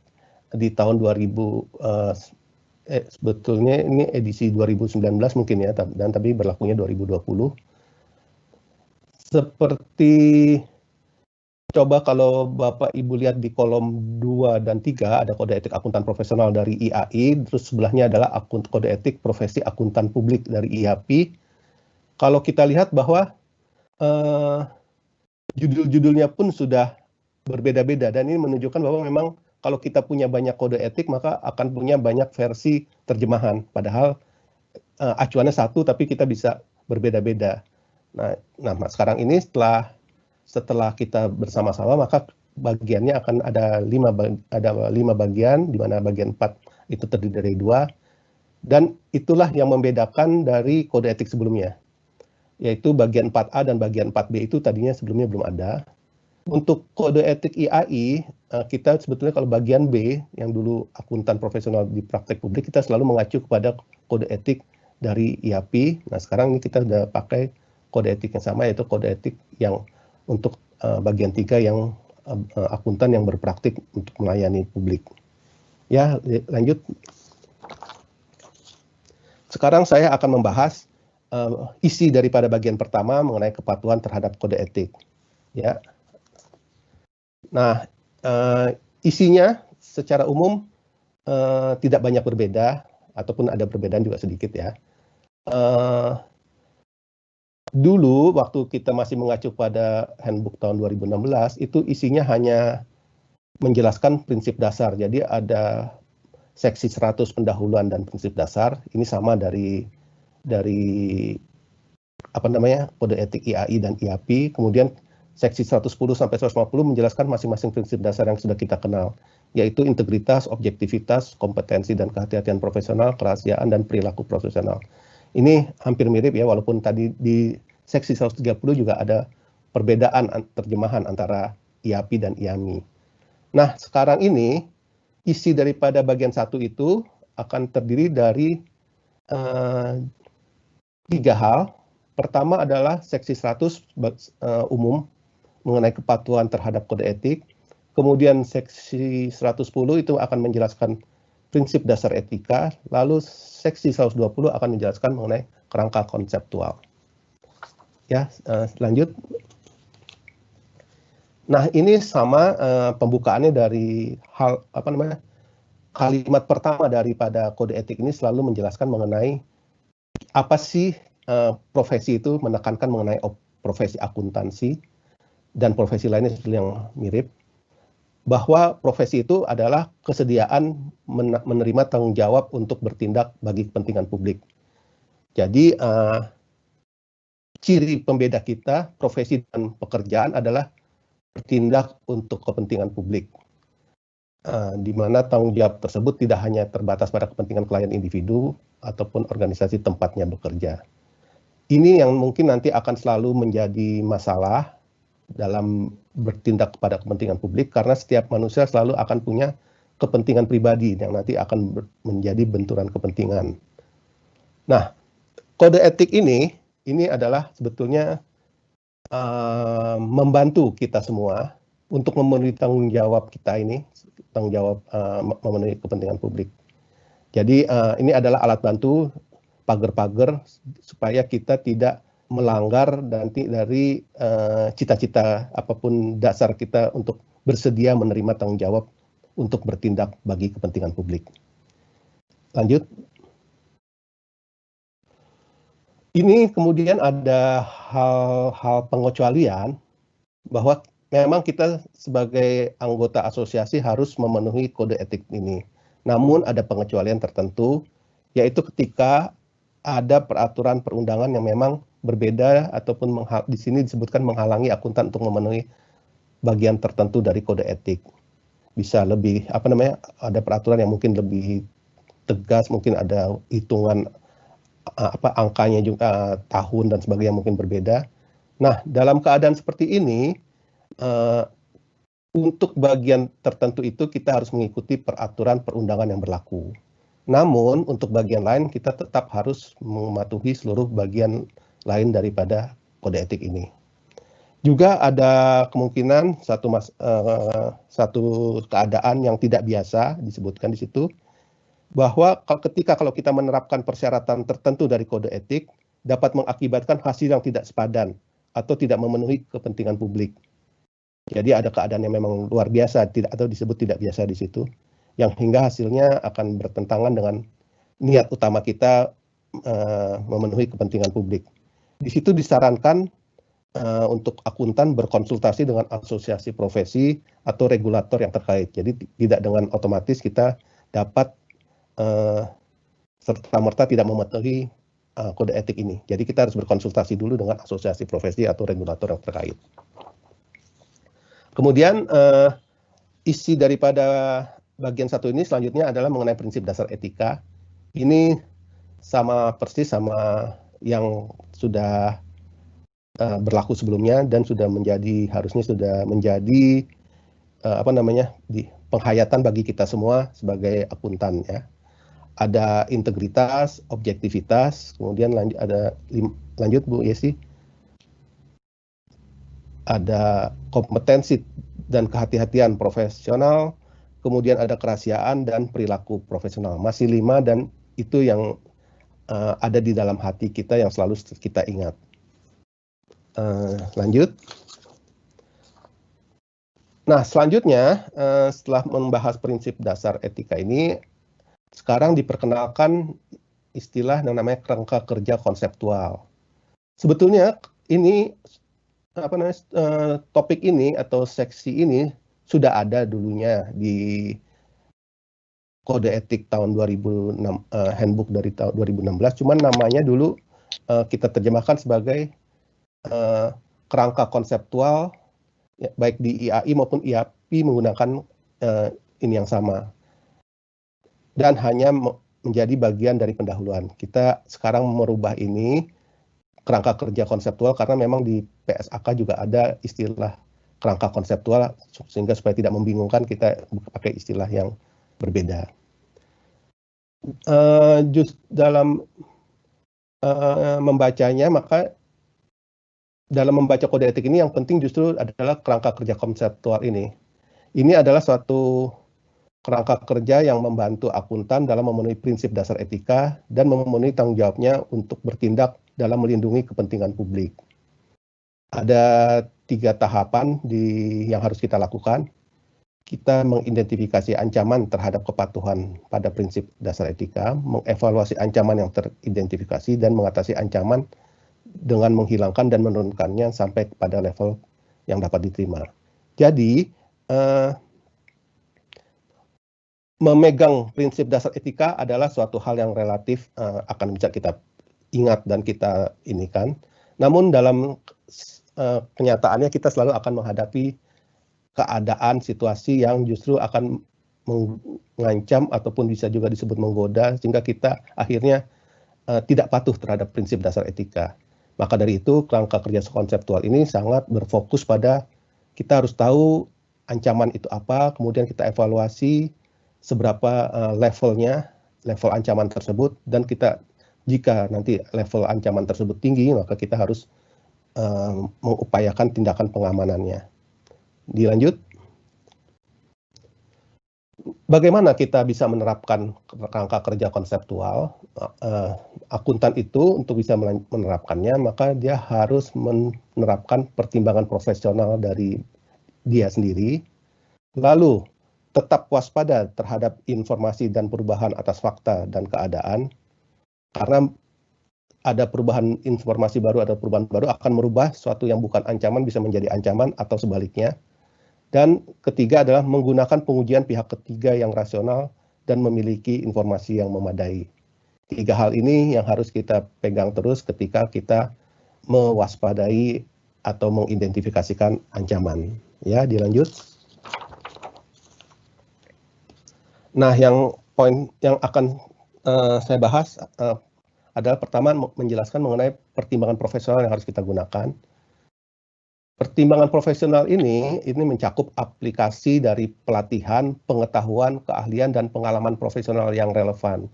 di tahun 2000, sebetulnya ini edisi 2019 mungkin ya, dan tapi berlakunya 2020. Seperti coba kalau Bapak Ibu lihat di kolom 2 dan 3 ada kode etik akuntan profesional dari IAI, terus sebelahnya adalah kode etik profesi akuntan publik dari IAPI. Kalau kita lihat bahwa judul-judulnya pun sudah berbeda-beda, dan ini menunjukkan bahwa memang kalau kita punya banyak kode etik maka akan punya banyak versi terjemahan, padahal acuannya satu tapi kita bisa berbeda-beda. Nah sekarang ini setelah kita bersama-sama maka bagiannya akan ada 5 bagian, di mana bagian 4 itu terdiri dari 2, dan itulah yang membedakan dari kode etik sebelumnya, yaitu bagian 4A dan bagian 4B itu tadinya sebelumnya belum ada. Untuk kode etik IAI, kita sebetulnya kalau bagian B, yang dulu akuntan profesional di praktek publik, kita selalu mengacu kepada kode etik dari IAPI. Nah sekarang ini kita sudah pakai kode etik yang sama, yaitu kode etik yang untuk bagian 3 yang akuntan yang berpraktik untuk melayani publik. Ya, lanjut. Sekarang saya akan membahas isi daripada bagian pertama mengenai kepatuhan terhadap kode etik. Ya. Nah, isinya secara umum tidak banyak berbeda, ataupun ada perbedaan juga sedikit ya. Dulu waktu kita masih mengacu pada handbook tahun 2016, itu isinya hanya menjelaskan prinsip dasar. Jadi ada seksi 100 pendahuluan dan prinsip dasar. Ini sama dari kode etik IAI dan IAPI. Kemudian seksi 110 sampai 150 menjelaskan masing-masing prinsip dasar yang sudah kita kenal, yaitu integritas, objektivitas, kompetensi dan kehati-hatian profesional, kerahasiaan dan perilaku profesional. Ini hampir mirip ya, walaupun tadi di seksi 130 juga ada perbedaan terjemahan antara IAPI dan IAMI. Nah, sekarang ini isi daripada bagian 1 itu akan terdiri dari 3 hal. Pertama adalah seksi 100 umum mengenai kepatuhan terhadap kode etik. Kemudian seksi 110 itu akan menjelaskan prinsip dasar etika. Lalu seksi 120 akan menjelaskan mengenai kerangka konseptual. Ya, lanjut. Nah, ini sama pembukaannya dari kalimat pertama daripada kode etik ini selalu menjelaskan mengenai apa sih profesi itu, menekankan mengenai profesi akuntansi dan profesi lainnya yang mirip, bahwa profesi itu adalah kesediaan menerima tanggung jawab untuk bertindak bagi kepentingan publik. Jadi ciri pembeda kita, profesi dan pekerjaan adalah bertindak untuk kepentingan publik, di mana tanggung jawab tersebut tidak hanya terbatas pada kepentingan klien individu ataupun organisasi tempatnya bekerja. Ini yang mungkin nanti akan selalu menjadi masalah dalam bertindak kepada kepentingan publik, karena setiap manusia selalu akan punya kepentingan pribadi yang nanti akan menjadi benturan kepentingan. Nah, kode etik ini adalah sebetulnya membantu kita semua untuk memenuhi tanggung jawab kita ini tanggung jawab memenuhi kepentingan publik. Jadi ini adalah alat bantu pagar-pagar supaya kita tidak melanggar dari cita-cita apapun dasar kita untuk bersedia menerima tanggung jawab untuk bertindak bagi kepentingan publik. Lanjut. Ini kemudian ada hal-hal pengecualian bahwa memang kita sebagai anggota asosiasi harus memenuhi kode etik ini. Namun ada pengecualian tertentu, yaitu ketika ada peraturan perundangan yang memang berbeda ataupun di sini disebutkan menghalangi akuntan untuk memenuhi bagian tertentu dari kode etik. Bisa lebih ada peraturan yang mungkin lebih tegas, mungkin ada hitungan angkanya juga tahun dan sebagainya mungkin berbeda. Nah, dalam keadaan seperti ini untuk bagian tertentu itu kita harus mengikuti peraturan perundangan yang berlaku. Namun untuk bagian lain kita tetap harus mematuhi seluruh bagian lain daripada kode etik ini. Juga ada kemungkinan satu keadaan yang tidak biasa disebutkan di situ, bahwa kalau kita menerapkan persyaratan tertentu dari kode etik dapat mengakibatkan hasil yang tidak sepadan atau tidak memenuhi kepentingan publik. Jadi ada keadaan yang memang luar biasa atau disebut tidak biasa di situ, yang hingga hasilnya akan bertentangan dengan niat utama kita memenuhi kepentingan publik. Di situ disarankan untuk akuntan berkonsultasi dengan asosiasi profesi atau regulator yang terkait. Jadi tidak dengan otomatis kita dapat serta-merta tidak mematuhi kode etik ini. Jadi kita harus berkonsultasi dulu dengan asosiasi profesi atau regulator yang terkait. Kemudian isi daripada bagian satu ini selanjutnya adalah mengenai prinsip dasar etika. Ini sama persis sama yang sudah berlaku sebelumnya dan harusnya sudah menjadi penghayatan bagi kita semua sebagai akuntan ya. Ada integritas, objektivitas, kemudian lanjut Bu Yesi. Ada kompetensi dan kehati-hatian profesional, kemudian ada kerahasiaan dan perilaku profesional. Masih 5 dan itu yang ada di dalam hati kita yang selalu kita ingat. Lanjut. Nah, selanjutnya setelah membahas prinsip dasar etika ini, sekarang diperkenalkan istilah yang namanya kerangka kerja konseptual. Sebetulnya ini topik ini atau seksi ini sudah ada dulunya di kode etik tahun 2006, handbook dari tahun 2016, cuman namanya dulu kita terjemahkan sebagai kerangka konseptual ya, baik di IAI maupun IAPI menggunakan ini yang sama. Dan hanya menjadi bagian dari pendahuluan. Kita sekarang merubah ini kerangka kerja konseptual karena memang di PSAK juga ada istilah kerangka konseptual sehingga supaya tidak membingungkan kita pakai istilah yang berbeda. Dalam membacanya, maka dalam membaca kode etik ini yang penting justru adalah kerangka kerja konseptual ini. Ini adalah suatu kerangka kerja yang membantu akuntan dalam memenuhi prinsip dasar etika dan memenuhi tanggung jawabnya untuk bertindak dalam melindungi kepentingan publik. Ada 3 tahapan yang harus kita lakukan. Kita mengidentifikasi ancaman terhadap kepatuhan pada prinsip dasar etika, mengevaluasi ancaman yang teridentifikasi, dan mengatasi ancaman dengan menghilangkan dan menurunkannya sampai pada level yang dapat diterima. Jadi, memegang prinsip dasar etika adalah suatu hal yang relatif akan bisa kita ingat dan kita inikan. Namun dalam kenyataannya kita selalu akan menghadapi keadaan situasi yang justru akan mengancam ataupun bisa juga disebut menggoda sehingga kita akhirnya tidak patuh terhadap prinsip dasar etika. Maka dari itu kerangka kerja konseptual ini sangat berfokus pada kita harus tahu ancaman itu apa, kemudian kita evaluasi seberapa level ancaman tersebut, dan kita jika nanti level ancaman tersebut tinggi, maka kita harus mengupayakan tindakan pengamanannya. Dilanjut. Bagaimana kita bisa menerapkan kerangka kerja konseptual? Akuntan itu untuk bisa menerapkannya, maka dia harus menerapkan pertimbangan profesional dari dia sendiri, lalu tetap waspada terhadap informasi dan perubahan atas fakta dan keadaan, karena ada perubahan informasi baru, ada perubahan baru akan merubah suatu yang bukan ancaman bisa menjadi ancaman atau sebaliknya. Dan ketiga adalah menggunakan pengujian pihak ketiga yang rasional dan memiliki informasi yang memadai. 3 hal ini yang harus kita pegang terus ketika kita mewaspadai atau mengidentifikasikan ancaman. Ya, dilanjut. Nah, yang poin yang akan saya bahas adalah pertama menjelaskan mengenai pertimbangan profesional yang harus kita gunakan. Pertimbangan profesional ini mencakup aplikasi dari pelatihan, pengetahuan, keahlian, dan pengalaman profesional yang relevan.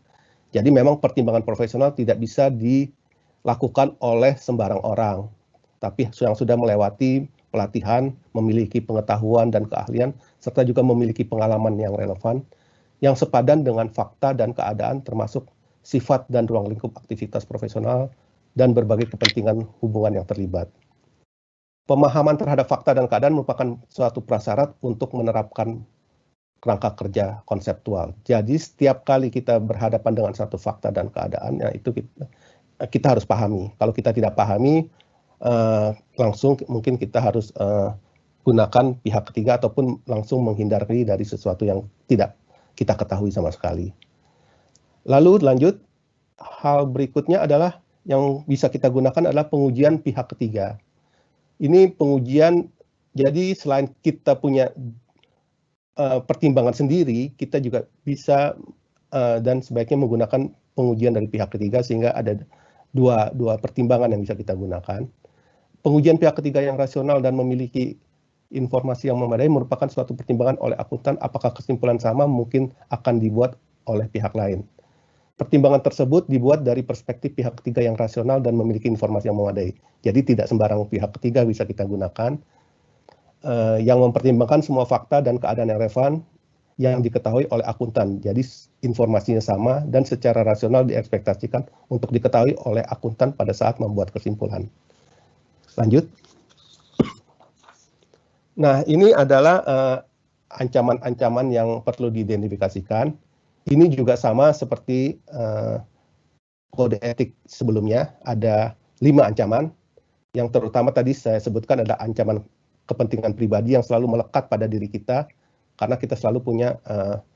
Jadi memang pertimbangan profesional tidak bisa dilakukan oleh sembarang orang, tapi yang sudah melewati pelatihan, memiliki pengetahuan dan keahlian, serta juga memiliki pengalaman yang relevan, yang sepadan dengan fakta dan keadaan termasuk sifat dan ruang lingkup aktivitas profesional, dan berbagai kepentingan hubungan yang terlibat. Pemahaman terhadap fakta dan keadaan merupakan suatu prasyarat untuk menerapkan kerangka kerja konseptual. Jadi setiap kali kita berhadapan dengan satu fakta dan keadaan, ya itu kita harus pahami. Kalau kita tidak pahami, langsung mungkin kita harus gunakan pihak ketiga ataupun langsung menghindari dari sesuatu yang tidak kita ketahui sama sekali. Lalu lanjut, hal berikutnya adalah yang bisa kita gunakan adalah pengujian pihak ketiga. Ini pengujian, jadi selain kita punya pertimbangan sendiri, kita juga bisa dan sebaiknya menggunakan pengujian dari pihak ketiga, sehingga ada dua pertimbangan yang bisa kita gunakan. Pengujian pihak ketiga yang rasional dan memiliki informasi yang memadai merupakan suatu pertimbangan oleh akuntan apakah kesimpulan sama mungkin akan dibuat oleh pihak lain. Pertimbangan tersebut dibuat dari perspektif pihak ketiga yang rasional dan memiliki informasi yang memadai. Jadi tidak sembarang pihak ketiga bisa kita gunakan. Yang mempertimbangkan semua fakta dan keadaan yang relevan yang diketahui oleh akuntan. Jadi informasinya sama dan secara rasional diekspektasikan untuk diketahui oleh akuntan pada saat membuat kesimpulan. Lanjut. Nah, ini adalah ancaman-ancaman yang perlu diidentifikasikan. Ini juga sama seperti kode etik sebelumnya, ada 5 ancaman. Yang terutama tadi saya sebutkan ada ancaman kepentingan pribadi yang selalu melekat pada diri kita, karena kita selalu punya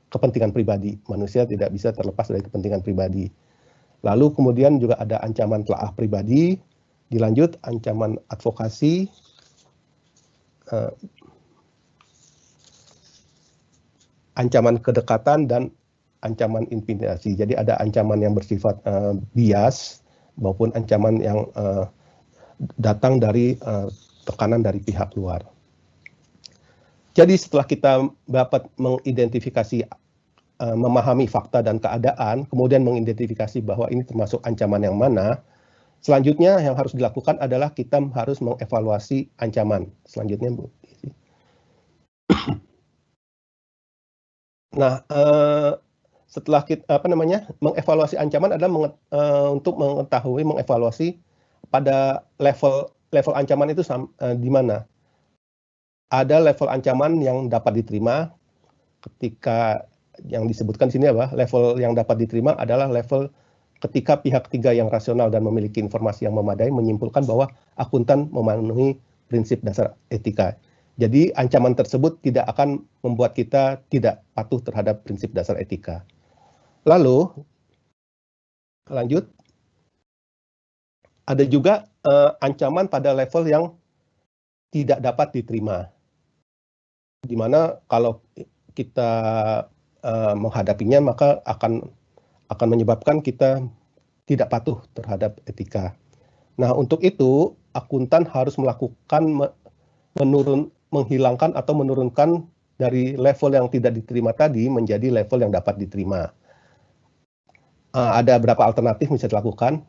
kepentingan pribadi. Manusia tidak bisa terlepas dari kepentingan pribadi. Lalu kemudian juga ada ancaman telaah pribadi, dilanjut ancaman advokasi, ancaman kedekatan, dan ancaman intimidasi. Jadi ada ancaman yang bersifat bias maupun ancaman yang datang dari tekanan dari pihak luar. Jadi setelah kita dapat mengidentifikasi, memahami fakta dan keadaan, kemudian mengidentifikasi bahwa ini termasuk ancaman yang mana, selanjutnya yang harus dilakukan adalah kita harus mengevaluasi ancaman. Selanjutnya, Bu. Nah, setelah kita mengevaluasi ancaman adalah untuk mengetahui, mengevaluasi pada level ancaman itu di mana. Ada level ancaman yang dapat diterima, ketika yang disebutkan sini level yang dapat diterima adalah level ketika pihak ketiga yang rasional dan memiliki informasi yang memadai menyimpulkan bahwa akuntan memenuhi prinsip dasar etika. Jadi ancaman tersebut tidak akan membuat kita tidak patuh terhadap prinsip dasar etika. Lalu, lanjut, ada juga ancaman pada level yang tidak dapat diterima, di mana kalau kita menghadapinya maka akan menyebabkan kita tidak patuh terhadap etika. Nah, untuk itu akuntan harus melakukan menghilangkan atau menurunkan dari level yang tidak diterima tadi menjadi level yang dapat diterima. Ada beberapa alternatif bisa dilakukan.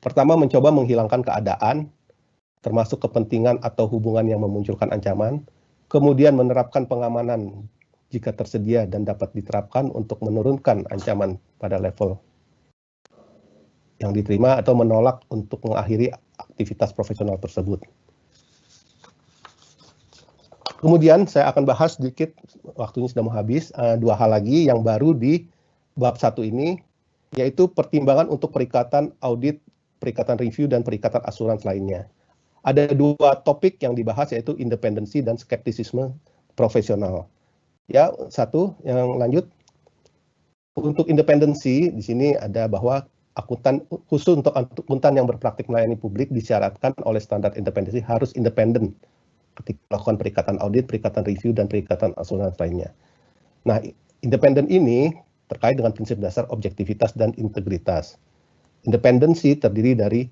Pertama, mencoba menghilangkan keadaan, termasuk kepentingan atau hubungan yang memunculkan ancaman. Kemudian menerapkan pengamanan jika tersedia dan dapat diterapkan untuk menurunkan ancaman pada level yang diterima atau menolak untuk mengakhiri aktivitas profesional tersebut. Kemudian saya akan bahas sedikit, waktunya sudah mau habis, dua hal lagi yang baru di bab 1 ini, yaitu pertimbangan untuk perikatan audit, perikatan review, dan perikatan asuransi lainnya. Ada dua topik yang dibahas, yaitu independensi dan skeptisisme profesional. Ya, satu yang lanjut. Untuk independensi, di sini ada bahwa akuntan, khusus untuk akuntan yang berpraktik melayani publik, disyaratkan oleh standar independensi harus independen ketika melakukan perikatan audit, perikatan review, dan perikatan asuransi lainnya. Nah, independen ini terkait dengan prinsip dasar objektivitas dan integritas. Independensi terdiri dari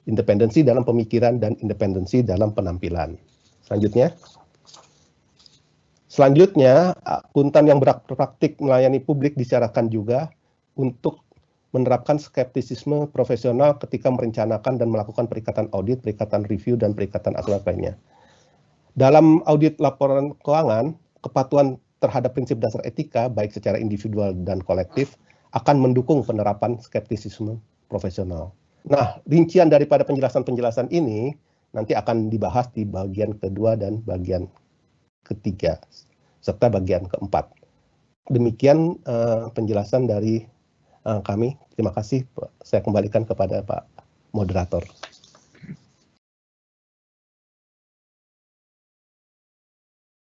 independensi dalam pemikiran dan independensi dalam penampilan. Selanjutnya, akuntan yang berpraktik melayani publik disyaratkan juga untuk menerapkan skeptisisme profesional ketika merencanakan dan melakukan perikatan audit, perikatan review, dan perikatan asuransi lainnya. Dalam audit laporan keuangan, kepatuhan terhadap prinsip dasar etika, baik secara individual dan kolektif, akan mendukung penerapan skeptisisme profesional. Nah, rincian daripada penjelasan-penjelasan ini nanti akan dibahas di bagian kedua dan bagian ketiga, serta bagian keempat. Demikian penjelasan dari kami. Terima kasih. Saya kembalikan kepada Pak Moderator.